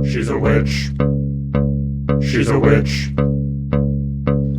She's a witch. She's a witch.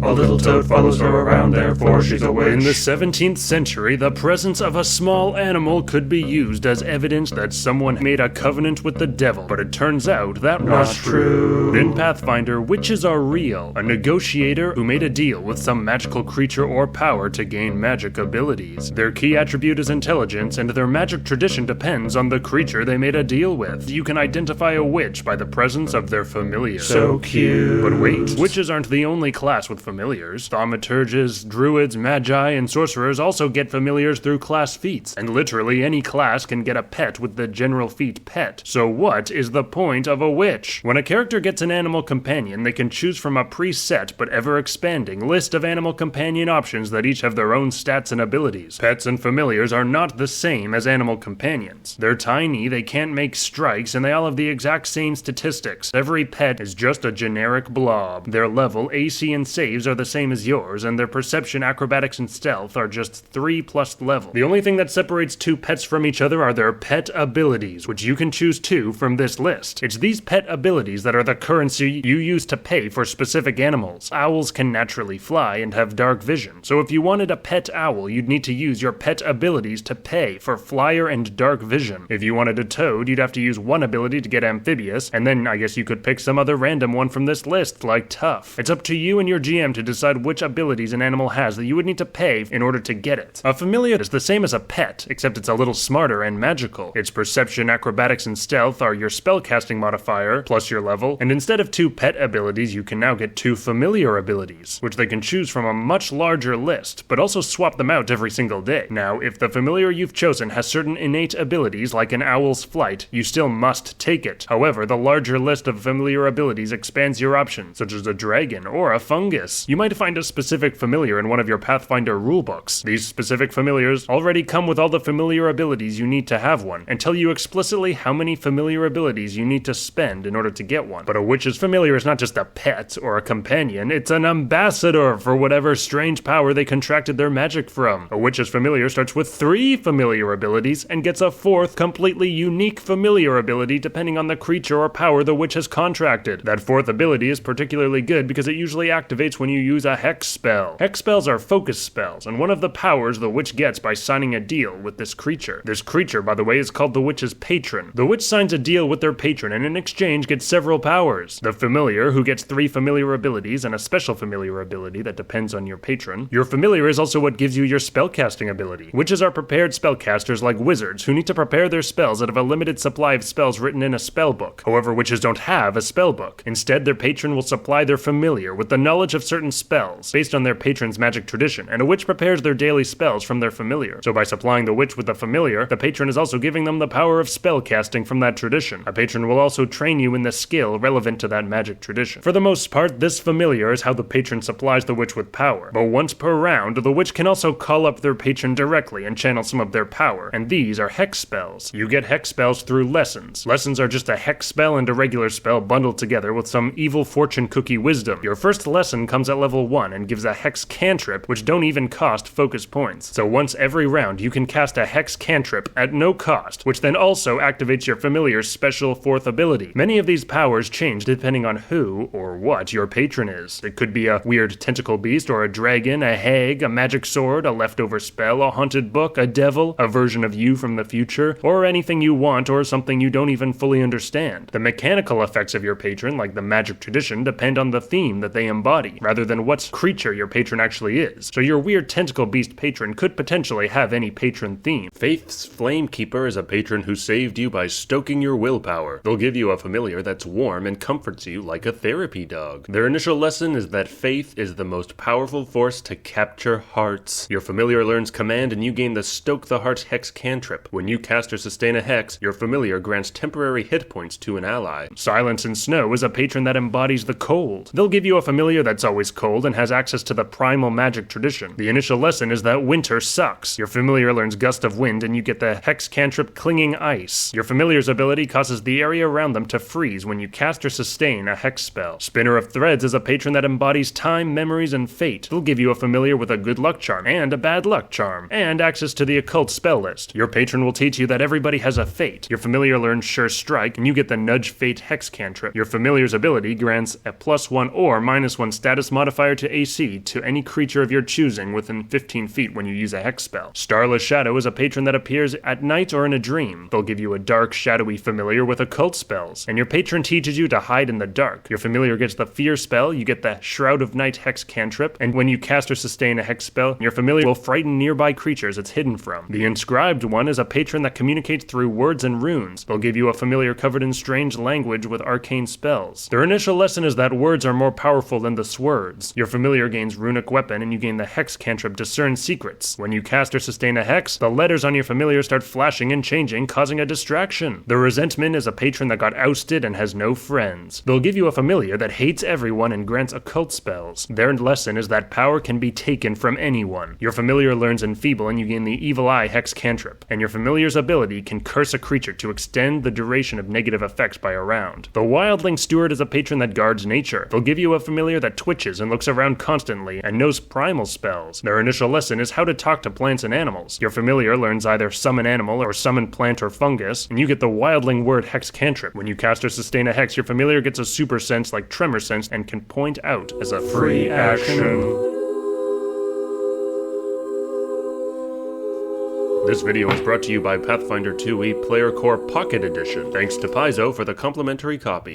A little toad follows her around, therefore she's a witch. In the 17th century, the presence of a small animal could be used as evidence that someone made a covenant with the devil, but it turns out that was true. In Pathfinder, witches are real, a negotiator who made a deal with some magical creature or power to gain magic abilities. Their key attribute is intelligence, and their magic tradition depends on the creature they made a deal with. You can identify a witch by the presence of their familiar. So cute. But wait, witches aren't the only class with familiars. Thaumaturges, druids, magi, and sorcerers also get familiars through class feats, and literally any class can get a pet with the general feat pet. So what is the point of a witch? When a character gets an animal companion, they can choose from a preset but ever-expanding list of animal companion options that each have their own stats and abilities. Pets and familiars are not the same as animal companions. They're tiny, they can't make strikes, and they all have the exact same statistics. Every pet is just a generic blob. Their level, AC, and saves are the same as yours, and their perception, acrobatics, and stealth are just 3+ level. The only thing that separates two pets from each other are their pet abilities, which you can choose two from this list. It's these pet abilities that are the currency you use to pay for specific animals. Owls can naturally fly and have dark vision, so if you wanted a pet owl, you'd need to use your pet abilities to pay for flyer and dark vision. If you wanted a toad, you'd have to use one ability to get amphibious, and then I guess you could pick some other random one from this list, like tough. It's up to you and your GM to decide which abilities an animal has that you would need to pay in order to get it. A familiar is the same as a pet, except it's a little smarter and magical. Its perception, acrobatics, and stealth are your spellcasting modifier, plus your level, and instead of 2 pet abilities, you can now get 2 familiar abilities, which they can choose from a much larger list, but also swap them out every single day. Now, if the familiar you've chosen has certain innate abilities, like an owl's flight, you still must take it. However, the larger list of familiar abilities expands your options, such as a dragon or a fungus. You might find a specific familiar in one of your Pathfinder rulebooks. These specific familiars already come with all the familiar abilities you need to have one, and tell you explicitly how many familiar abilities you need to spend in order to get one. But a witch's familiar is not just a pet or a companion, it's an ambassador for whatever strange power they contracted their magic from. A witch's familiar starts with 3 familiar abilities and gets a 4th completely unique familiar ability depending on the creature or power the witch has contracted. That 4th ability is particularly good because it usually activates when you use a hex spell. Hex spells are focus spells, and one of the powers the witch gets by signing a deal with this creature. This creature, by the way, is called the witch's patron. The witch signs a deal with their patron and in exchange gets several powers. The familiar, who gets 3 familiar abilities and a special familiar ability that depends on your patron. Your familiar is also what gives you your spellcasting ability. Witches are prepared spellcasters like wizards who need to prepare their spells out of a limited supply of spells written in a spell book. However, witches don't have a spell book. Instead, their patron will supply their familiar with the knowledge of certain spells based on their patron's magic tradition, and a witch prepares their daily spells from their familiar. So by supplying the witch with the familiar, the patron is also giving them the power of spell casting from that tradition. A patron will also train you in the skill relevant to that magic tradition. For the most part, this familiar is how the patron supplies the witch with power. But once per round, the witch can also call up their patron directly and channel some of their power, and these are hex spells. You get hex spells through lessons. Lessons are just a hex spell and a regular spell bundled together with some evil fortune cookie wisdom. Your first lesson comes at level 1 and gives a hex cantrip, which don't even cost focus points. So once every round, you can cast a hex cantrip at no cost, which then also activates your familiar's special 4th ability. Many of these powers change depending on who or what your patron is. It could be a weird tentacle beast or a dragon, a hag, a magic sword, a leftover spell, a haunted book, a devil, a version of you from the future, or anything you want or something you don't even fully understand. The mechanical effects of your patron, like the magic tradition, depend on the theme that they embody, rather than what creature your patron actually is. So your weird tentacle beast patron could potentially have any patron theme. Faith's Flamekeeper is a patron who saved you by stoking your willpower. They'll give you a familiar that's warm and comforts you like a therapy dog. Their initial lesson is that faith is the most powerful force to capture hearts. Your familiar learns command and you gain the Stoke the Heart Hex cantrip. When you cast or sustain a hex, your familiar grants temporary hit points to an ally. Silence and Snow is a patron that embodies the cold. They'll give you a familiar that's always always cold and has access to the primal magic tradition. The initial lesson is that winter sucks. Your familiar learns Gust of Wind and you get the hex cantrip Clinging Ice. Your familiar's ability causes the area around them to freeze when you cast or sustain a hex spell. Spinner of Threads is a patron that embodies time, memories, and fate. They'll give you a familiar with a good luck charm and a bad luck charm, and access to the occult spell list. Your patron will teach you that everybody has a fate. Your familiar learns Sure Strike, and you get the Nudge Fate hex cantrip. Your familiar's ability grants a +1 or -1 status modifier to AC to any creature of your choosing within 15 feet when you use a hex spell. Starless Shadow is a patron that appears at night or in a dream. They'll give you a dark, shadowy familiar with occult spells, and your patron teaches you to hide in the dark. Your familiar gets the Fear spell, you get the Shroud of Night hex cantrip, and when you cast or sustain a hex spell, your familiar will frighten nearby creatures it's hidden from. The Inscribed one is a patron that communicates through words and runes. They'll give you a familiar covered in strange language with arcane spells. Their initial lesson is that words are more powerful than the swords. Your familiar gains Runic Weapon, and you gain the hex cantrip Discern Secrets. When you cast or sustain a hex, the letters on your familiar start flashing and changing, causing a distraction. The Resentment is a patron that got ousted and has no friends. They'll give you a familiar that hates everyone and grants occult spells. Their lesson is that power can be taken from anyone. Your familiar learns Enfeeble, and you gain the Evil Eye hex cantrip, and your familiar's ability can curse a creature to extend the duration of negative effects by a round. The Wildling Steward is a patron that guards nature. They'll give you a familiar that twitches and looks around constantly and knows primal spells. Their initial lesson is how to talk to plants and animals. Your familiar learns either Summon Animal or Summon Plant or Fungus, and you get the Wildling Word hex cantrip. When you cast or sustain a hex, your familiar gets a super sense like Tremor Sense and can point out as a free action. This video is brought to you by Pathfinder 2e Player Core Pocket Edition. Thanks to Paizo for the complimentary copy.